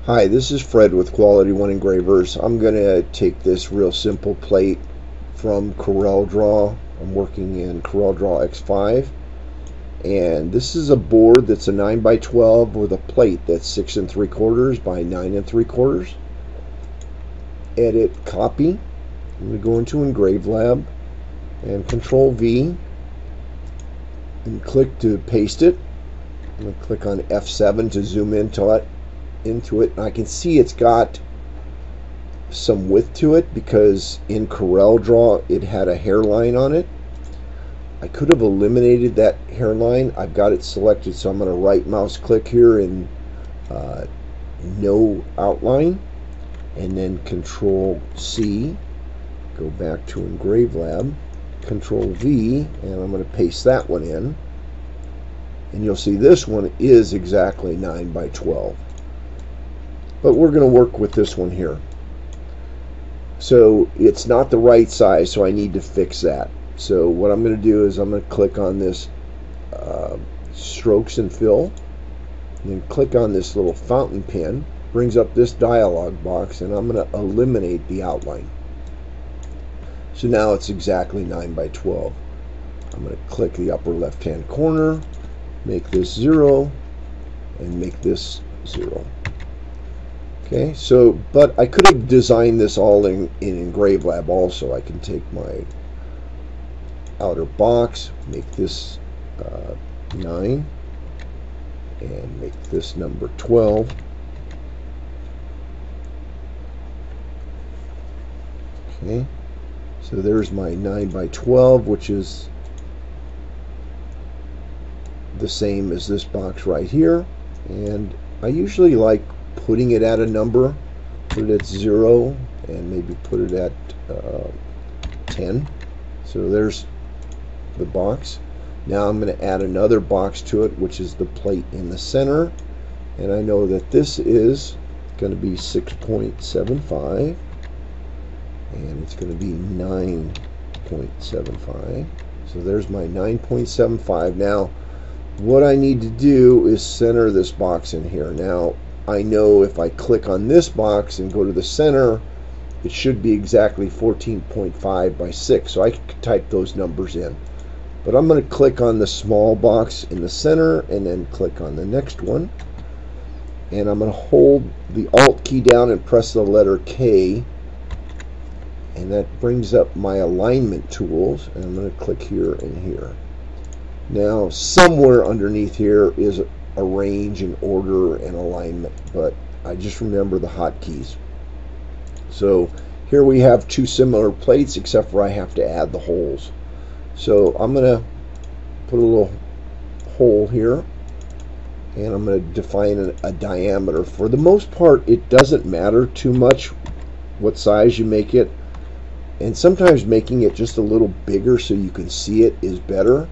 Hi, this is Fred with Quality One Engravers. I'm going to take this real simple plate from CorelDraw. I'm working in CorelDraw X5, and this is a board that's a 9x12 with a plate that's 6 3/4 by 9 3/4. Edit, copy. I'm going to go into Engravelab and Control V and click to paste it. I'm going to click on F7 to zoom into it. And I can see it's got some width to it because in CorelDraw it had a hairline on it. I could have eliminated that hairline. I've got it selected, so I'm going to right mouse click here in no outline, and then Control C, go back to Engravelab, Control V, and I'm going to paste that one in, and you'll see this one is exactly 9x12. But we're going to work with this one here. So it's not the right size, so I need to fix that. So what I'm going to do is I'm going to click on this strokes and fill, and then click on this little fountain pen. Brings up this dialog box, and I'm going to eliminate the outline. So now it's exactly 9x12. I'm going to click the upper left hand corner, make this 0, and make this 0. Okay, so, but I could have designed this all in Engravelab also. I can take my outer box, make this 9, and make this number 12. Okay, so there's my 9x12, which is the same as this box right here. And I usually like putting it at a number, put it at 0, and maybe put it at 10. So there's the box. Now I'm going to add another box to it, which is the plate in the center, and I know that this is going to be 6.75, and it's going to be 9.75. So there's my 9.75. Now what I need to do is center this box in here. Now I know if I click on this box and go to the center, it should be exactly 14.5 by 6. So I can type those numbers in. But I'm going to click on the small box in the center and then click on the next one. And I'm going to hold the Alt key down and press the letter K. And that brings up my alignment tools. And I'm going to click here and here. Now somewhere underneath here is arrange and order and alignment, but I just remember the hotkeys. So here we have two similar plates, except for I have to add the holes. So I'm going to put a little hole here, and I'm going to define a diameter. For the most part, it doesn't matter too much what size you make it, and sometimes making it just a little bigger so you can see it is better.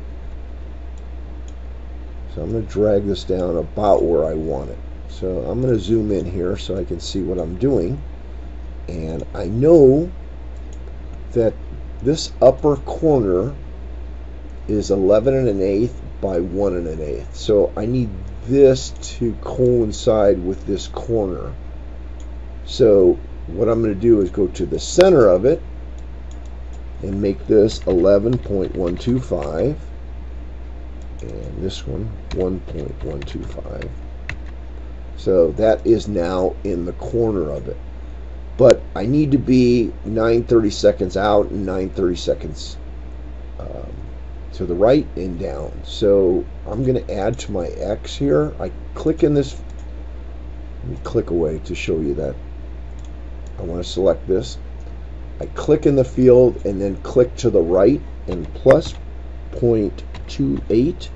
So I'm going to drag this down about where I want it. So I'm going to zoom in here so I can see what I'm doing. And I know that this upper corner is 11 1/8 by 1 1/8. So I need this to coincide with this corner. So what I'm going to do is go to the center of it and make this 11.125. And this one 1.125. So that is now in the corner of it, but I need to be 9/32 out and 9/32 to the right and down. So I'm going to add to my X here. I click in this, let me click away to show you that I want to select this. I click in the field and then click to the right and plus 0.28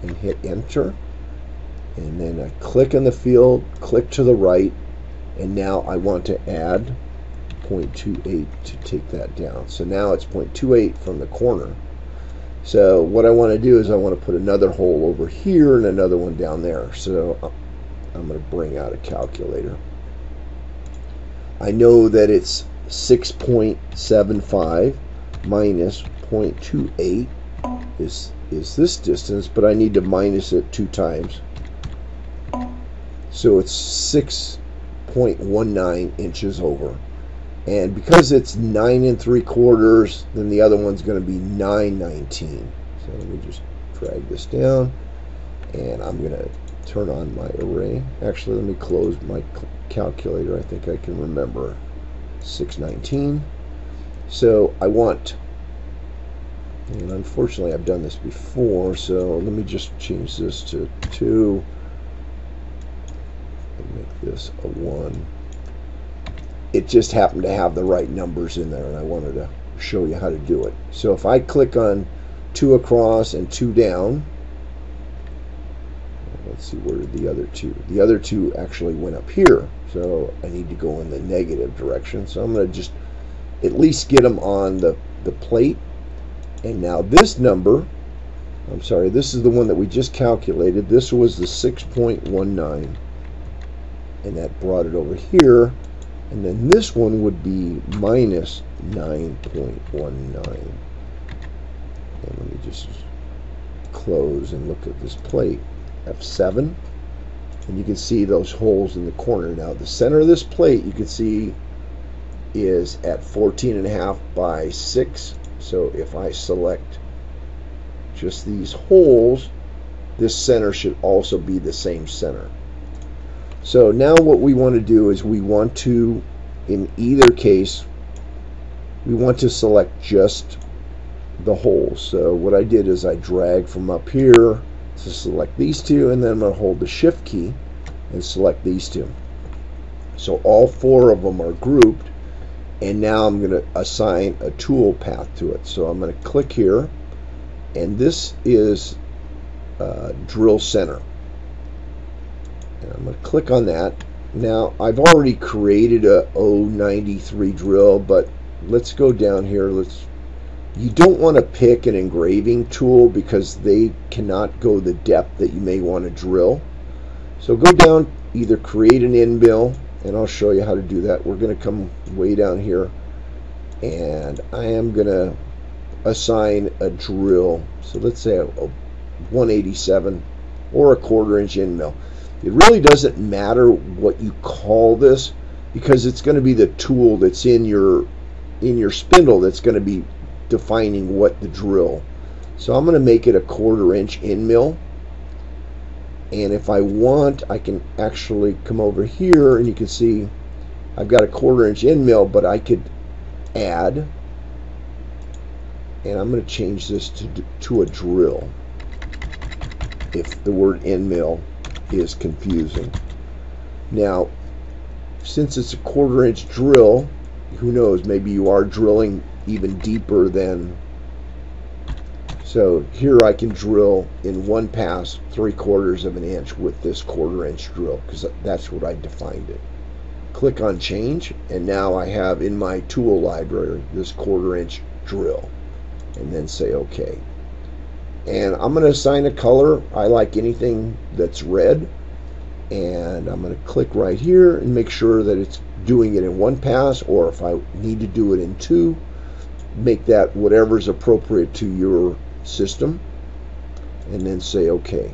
and hit enter, and then I click in the field, click to the right, and now I want to add 0.28 to take that down. So now it's 0.28 from the corner. So what I want to do is I want to put another hole over here and another one down there. So I'm going to bring out a calculator. I know that it's 6.75 minus 0.28 is this distance, but I need to minus it 2 times. So it's 6.19 inches over. And because it's 9 3/4, then the other one's going to be 9/19. So let me just drag this down, and I'm going to turn on my array. Actually, let me close my calculator. I think I can remember 6/19. So I want, and unfortunately I've done this before, so let me just change this to 2 and make this a 1. It just happened to have the right numbers in there, and I wanted to show you how to do it. So if I click on 2 across and 2 down, let's see, where did the other 2? The other 2 actually went up here, so I need to go in the negative direction. So I'm going to just at least get them on the plate. And now this number, I'm sorry, this is the one that we just calculated. This was the 6.19, and that brought it over here. And then this one would be minus 9.19. And let me just close and look at this plate. F7. And you can see those holes in the corner. Now the center of this plate, you can see, is at 14.5 by 6. So if I select just these holes, this center should also be the same center. So now what we want to do is we want to, in either case, we want to select just the holes. So what I did is I dragged from up here to select these 2, and then I'm going to hold the Shift key and select these 2. So all 4 of them are grouped, and now I'm going to assign a tool path to it. So I'm going to click here, and this is drill center. And I'm going to click on that. Now I've already created a 093 drill, but let's go down here. You don't want to pick an engraving tool because they cannot go the depth that you may want to drill. So go down, either create an end mill, and I'll show you how to do that. We're going to come way down here, and I am going to assign a drill. So let's say a 187 or a 1/4 inch end mill. It really doesn't matter what you call this, because it's going to be the tool that's in your spindle that's going to be defining what the drill. So I'm going to make it a 1/4 inch end mill, and if I want, I can actually come over here, and you can see I've got a 1/4 inch end mill, but I could add, and I'm going to change this to a drill if the word end mill is confusing. Now, since it's a 1/4 inch drill, who knows, maybe you are drilling even deeper than, so here I can drill in one pass 3/4 of an inch with this 1/4 inch drill, because that's what I defined it. Click on change, and now I have in my tool library this 1/4 inch drill, and then say OK. And I'm going to assign a color. I like anything that's red, and I'm going to click right here and make sure that it's doing it in one pass, or if I need to do it in 2, make that whatever's appropriate to your system, and then say OK.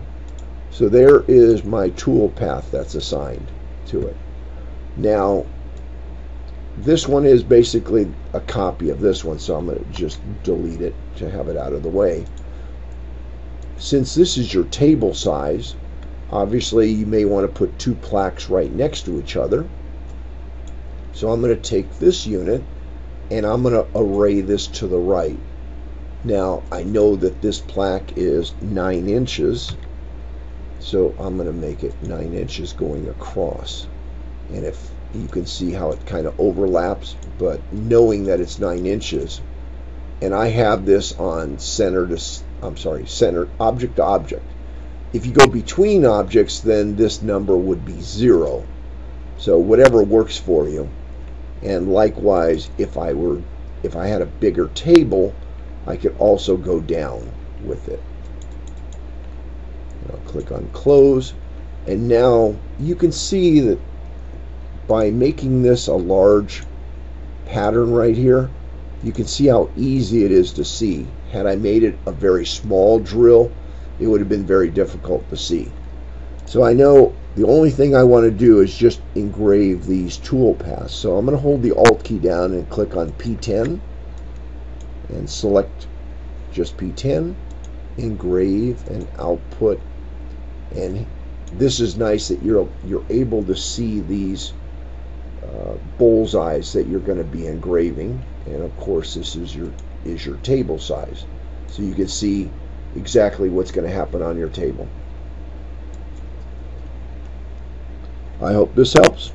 So there is my tool path that's assigned to it. Now this one is basically a copy of this one, so I'm going to just delete it to have it out of the way. Since this is your table size, obviously you may want to put 2 plaques right next to each other. So I'm going to take this unit and I'm going to array this to the right. Now I know that this plaque is 9 inches, so I'm going to make it 9 inches going across. And if you can see how it kind of overlaps, but knowing that it's 9 inches, and I have this on center object to object. If you go between objects, then this number would be 0. So whatever works for you. And likewise, if I had a bigger table, I could also go down with it. And I'll click on close, and now you can see that by making this a large pattern right here, you can see how easy it is to see. Had I made it a very small drill, it would have been very difficult to see. So I know The only thing I want to do is just engrave these tool paths. So I'm going to hold the Alt key down and click on P10 and select just P10, engrave and output. And this is nice that you're able to see these bullseyes that you're going to be engraving. And of course this is your table size, so you can see exactly what's going to happen on your table. I hope this helps.